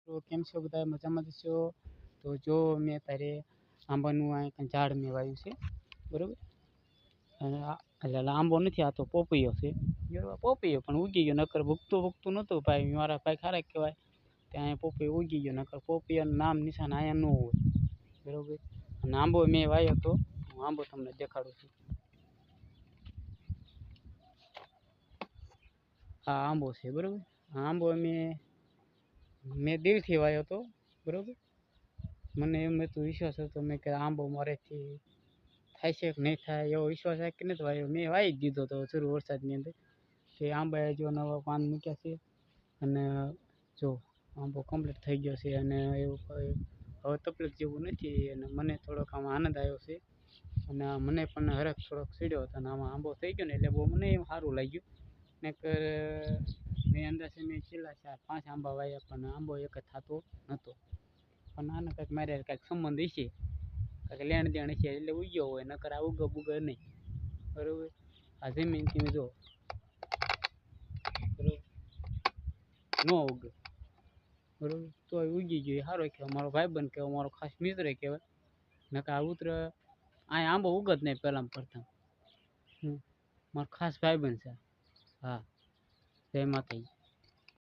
તો કેમ છો બધા મજામાં જ છો? તો જો મેં અત્યારે આંબાનું આ કંઈ ઝાડ મેં વાવ્યું છે, બરાબર. અને એટલે આંબો નથી, આ તો પોપૈયો છે. બરાબર, પોપૈયો પણ ઉગી ગયો, નકર ઉગતું નહોતું ભાઈ. મારા ભાઈ ખારા કહેવાય ત્યાં પોપૈયો ઉગી ગયો, નકર પોપૈયાનું નામ નિશાન અહીંયા ન હોય, બરાબર. અને આંબો મેં વાવ્યો હતો, હું આંબો તમને દેખાડું છું. આ આંબો છે, બરાબર. આ આંબો મેં દિલથી વાવ્યો હતો, બરાબર. મને એમ હતો, વિશ્વાસ હતો મેં કે આંબો મારેથી થાય છે કે નહીં થાય એવો વિશ્વાસ રાખી નથી વાવ્યો. મેં વાવી જ દીધો હતો શરૂ વરસાદની અંદર. કે આંબાએ જો નવા પાન મૂક્યા છે, અને જો આંબો કમ્પ્લીટ થઈ ગયો છે. અને એવું હવે તકલીફ જેવું નથી, અને મને થોડોક આમાં આનંદ આવ્યો છે. અને મને પણ હરખ થોડોક સીડ્યો હતો, અને આમાં આંબો થઈ ગયો ને એટલે બહુ મને એમ સારું લાગ્યું. નકર મેં અંદાજે છેલ્લા 4-5 આંબા વાવ્યા, પણ આંબો એક જ થતો નહોતો. પણ આને કંઈક મારે કંઈક સંબંધ હશે, કંઈક લેણ દેણ હશે એટલે ઉગ્યો હોય, નકર આ ઉગે નહીં, બરાબર. આ જમીન તમે જો, બરાબર, ન ઉગે, બરાબર. તોય ઉગી ગયો, સારો કહેવાય. મારો ભાઈબંધ કહેવાય, મારો ખાસ મિત્ર કહેવાય. નકર આ ઉતરે અહીંયા આંબો ઉગત નહીં પહેલાં પ્રથમ. મારો ખાસ ભાઈબંધ છે. હા, જય માતાજી.